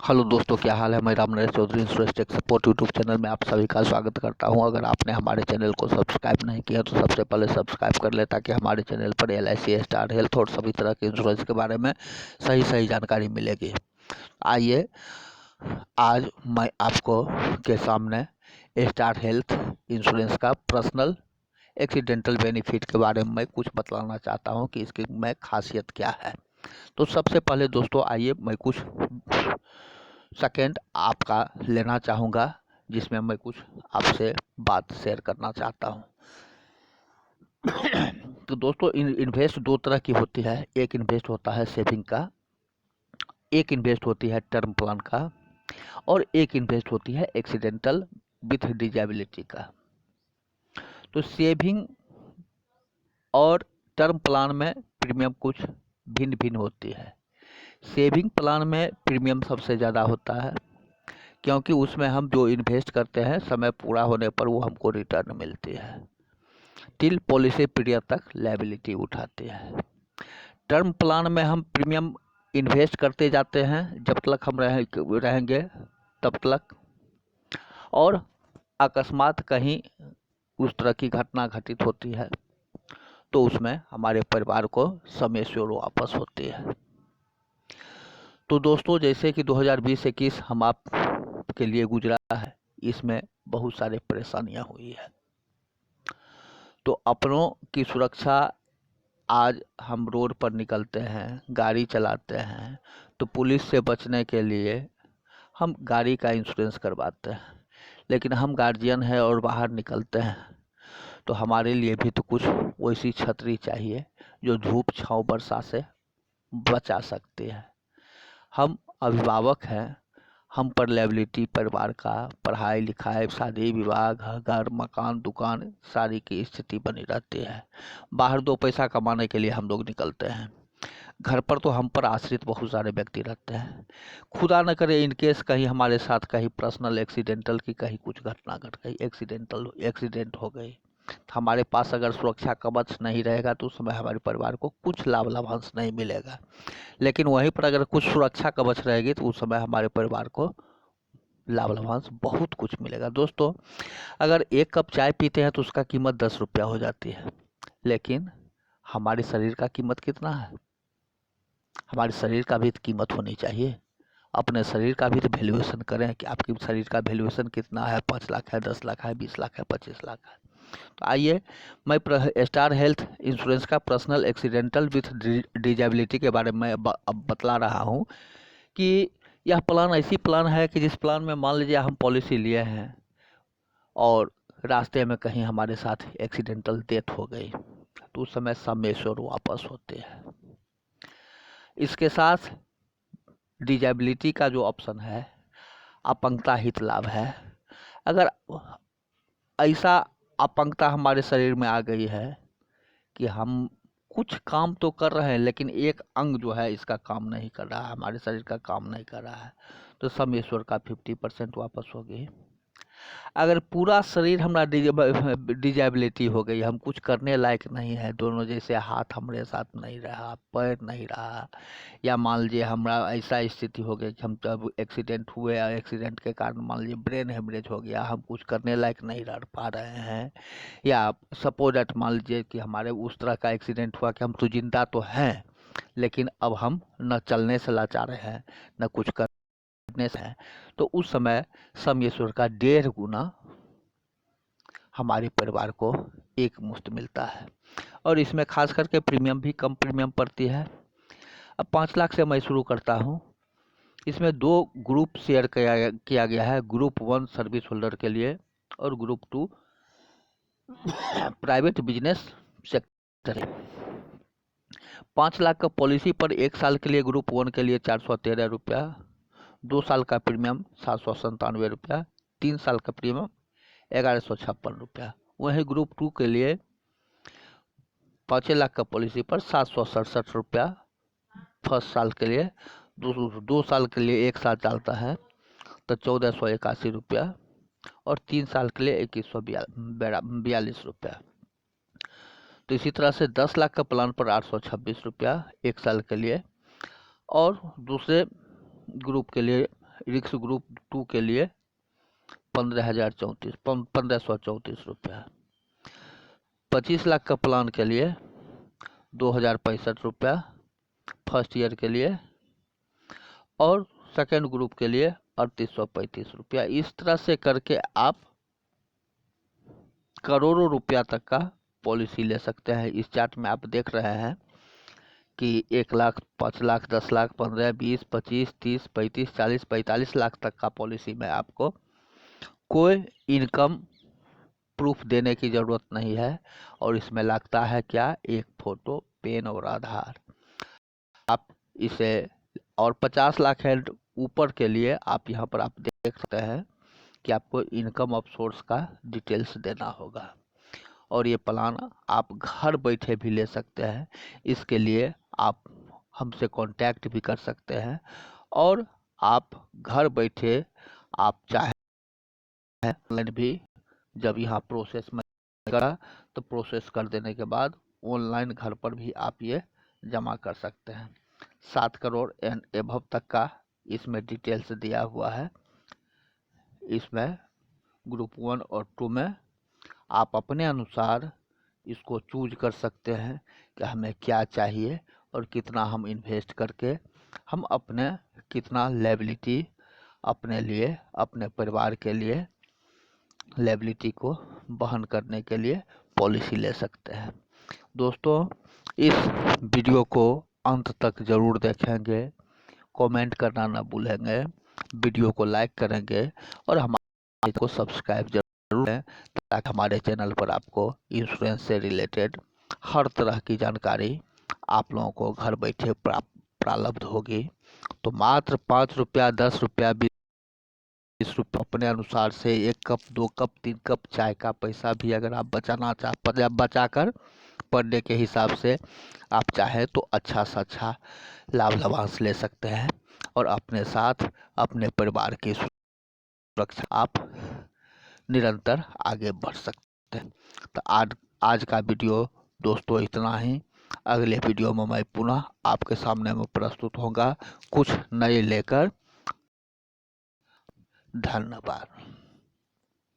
Hello दोस्तों, क्या हाल है। मैं Ram Naresh Chaudhary insurance tech support YouTube channel में आप सभी का स्वागत करता हूं। अगर आपने हमारे चैनल को सब्सक्राइब नहीं किया तो सबसे पहले सब्सक्राइब कर ले, ताकि हमारे चैनल पर LIC, स्टार हेल्थ और सभी तरह के इंश्योरेंस के बारे में सही सही जानकारी मिलेगी। आइए, आज मैं आपको के सामने स्टार हेल्थ इंश्योरेंस का पर्सनल एक्सीडेंटल बेनिफिट के बारे में मैं कुछ बतलाना चाहता हूँ कि इसकी में खासियत क्या है। तो सबसे पहले दोस्तों, आइए मैं कुछ सेकेंड आपका लेना चाहूँगा, जिसमें मैं कुछ आपसे बात शेयर करना चाहता हूँ। तो दोस्तों, इन्वेस्ट दो तरह की होती है। एक इन्वेस्ट होता है सेविंग का, एक इन्वेस्ट होती है टर्म प्लान का, और एक इन्वेस्ट होती है एक्सीडेंटल विथ डिजेबिलिटी का। तो सेविंग और टर्म प्लान में प्रीमियम कुछ भिन्न भिन्न होती है। सेविंग प्लान में प्रीमियम सबसे ज़्यादा होता है, क्योंकि उसमें हम जो इन्वेस्ट करते हैं समय पूरा होने पर वो हमको रिटर्न मिलती है। टिल पॉलिसी पीरियड तक लायबिलिटी उठाती है। टर्म प्लान में हम प्रीमियम इन्वेस्ट करते जाते हैं जब तक हम रहेंगे तब तक, और अकस्मात कहीं उस तरह की घटना घटित होती है तो उसमें हमारे परिवार को समय से वापस होती है। तो दोस्तों, जैसे कि 2020-21 हम आपके लिए गुजरा है, इसमें बहुत सारे परेशानियां हुई है। तो अपनों की सुरक्षा, आज हम रोड पर निकलते हैं, गाड़ी चलाते हैं, तो पुलिस से बचने के लिए हम गाड़ी का इंश्योरेंस करवाते हैं। लेकिन हम गार्जियन हैं और बाहर निकलते हैं तो हमारे लिए भी तो कुछ वैसी छतरी चाहिए जो धूप छाँव वर्षा से बचा सकती है। हम अभिभावक हैं, हम पर लायबिलिटी परिवार का पढ़ाई लिखाई, शादी विवाह, घर मकान दुकान सारी की स्थिति बनी रहती है। बाहर दो पैसा कमाने के लिए हम लोग निकलते हैं। घर पर तो हम पर आश्रित बहुत सारे व्यक्ति रहते हैं। खुदा न करे इनकेस कहीं हमारे साथ कहीं पर्सनल एक्सीडेंटल की कहीं कुछ घटना घट गई, एक्सीडेंट हो गई, हमारे पास अगर सुरक्षा कवच नहीं रहेगा तो उस समय हमारे परिवार को कुछ लाभांश नहीं मिलेगा। लेकिन वहीं पर अगर कुछ सुरक्षा कवच रहेगी तो उस समय हमारे परिवार को लाभांश बहुत कुछ मिलेगा। दोस्तों, अगर एक कप चाय पीते हैं तो उसका कीमत 10 रुपया हो जाती है, लेकिन हमारे शरीर का कीमत कितना है? हमारे शरीर का भी तो कीमत होनी चाहिए। अपने शरीर का भी तो वैल्यूएशन करें कि आपके शरीर का वैल्यूएशन कितना है। 5 लाख है, 10 लाख है, 20 लाख है, 25 लाख है। तो आइए, मैं स्टार हेल्थ इंश्योरेंस का पर्सनल एक्सीडेंटल विथ डिजेबिलिटी के बारे में अब बतला रहा हूँ कि यह प्लान ऐसी प्लान है कि जिस प्लान में मान लीजिए हम पॉलिसी लिए हैं और रास्ते में कहीं हमारे साथ एक्सीडेंटल डेथ हो गई तो उस समय सब मेश्योर वापस होते हैं। इसके साथ डिजेबिलिटी का जो ऑप्शन है, अपंगता हित लाभ है। अगर ऐसा अपंगता हमारे शरीर में आ गई है कि हम कुछ काम तो कर रहे हैं लेकिन एक अंग जो है इसका काम नहीं कर रहा है, हमारे शरीर का काम नहीं कर रहा है, तो सम ईश्वर का 50% वापस होगी। अगर पूरा शरीर हमारा डिजेबिलिटी हो गई, हम कुछ करने लायक नहीं है, दोनों जैसे हाथ हमारे साथ नहीं रहा, पैर नहीं रहा, या मान लीजिए हमारा ऐसा स्थिति हो गई कि हम जब एक्सीडेंट हुए और एक्सीडेंट के कारण मान लीजिए ब्रेन हेमरेज हो गया, हम कुछ करने लायक नहीं रह पा रहे हैं, या सपोज दैट मान लीजिए कि हमारे उस तरह का एक्सीडेंट हुआ कि हम तो जिंदा तो हैं लेकिन अब हम न चलने से लाचार हैं न कुछ करने से हैं, तो उस समय समयेश्वर का 1.5 गुना हमारे परिवार को एक मुश्त मिलता है। और इसमें खास करके प्रीमियम भी कम प्रीमियम पड़ती है। अब 5 लाख से मैं शुरू करता हूँ। इसमें 2 ग्रुप शेयर किया गया है, ग्रुप 1 सर्विस होल्डर के लिए और group 2 private business sector. 5 lakh का पॉलिसी पर 1 साल के लिए ग्रुप 1 के लिए 413 रुपया, 2 साल का प्रीमियम 797 रुपया, 3 साल का प्रीमियम 1156 रुपया। वहीं ग्रुप 2 के लिए 5 लाख का पॉलिसी पर 767 रुपया फर्स्ट साल के लिए, 2 साल के लिए 1 साल चलता है तो 1481 रुपया, और 3 साल के लिए 2142 रुपया। तो इसी तरह से 10 लाख का प्लान पर 826 रुपया 1 साल के लिए, और दूसरे ग्रुप के लिए रिक्स ग्रुप 2 के लिए 15,034 रुपया। 25 लाख का प्लान के लिए 2,065 रुपया फर्स्ट ईयर के लिए, और सेकेंड ग्रुप के लिए 3,835 रुपया। इस तरह से करके आप करोड़ों रुपया तक का पॉलिसी ले सकते हैं। इस चार्ट में आप देख रहे हैं कि 1 लाख, 5 लाख, 10 लाख, 15, 20, 25, 30, 35, 40, 45 लाख तक का पॉलिसी में आपको कोई इनकम प्रूफ देने की ज़रूरत नहीं है। और इसमें लगता है क्या, एक फ़ोटो, पेन और आधार। आप इसे, और 50 लाख एंड ऊपर के लिए आप यहाँ पर आप देख सकते हैं कि आपको इनकम ऑफ सोर्स का डिटेल्स देना होगा। और ये प्लान आप घर बैठे भी ले सकते हैं। इसके लिए आप हमसे कांटेक्ट भी कर सकते हैं, और आप घर बैठे आप चाहे ऑनलाइन भी, जब यहाँ प्रोसेस में करा तो प्रोसेस कर देने के बाद ऑनलाइन घर पर भी आप ये जमा कर सकते हैं। 7 करोड़ एंड एबव तक का इसमें डिटेल्स दिया हुआ है। इसमें ग्रुप 1 और 2 में आप अपने अनुसार इसको चूज कर सकते हैं कि हमें क्या चाहिए और कितना हम इन्वेस्ट करके हम अपने कितना लायबिलिटी अपने लिए, अपने परिवार के लिए लायबिलिटी को वहन करने के लिए पॉलिसी ले सकते हैं। दोस्तों, इस वीडियो को अंत तक ज़रूर देखेंगे, कमेंट करना ना भूलेंगे, वीडियो को लाइक करेंगे और हमारे को सब्सक्राइब जरूर करें, ताकि हमारे चैनल पर आपको इंश्योरेंस से रिलेटेड हर तरह की जानकारी आप लोगों को घर बैठे प्राप्त होगी। तो मात्र 5 रुपया, 10 रुपया, 20 रुपये अपने अनुसार से 1 कप, 2 कप, 3 कप चाय का पैसा भी अगर आप बचाकर पर डे के हिसाब से आप चाहें तो अच्छा से अच्छा लाभ लाभांश ले सकते हैं, और अपने साथ अपने परिवार की सुरक्षा आप निरंतर आगे बढ़ सकते हैं। तो आज का वीडियो दोस्तों इतना ही। अगले वीडियो में मैं पुनः आपके सामने में प्रस्तुत होगा कुछ नए लेकर। धन्यवाद।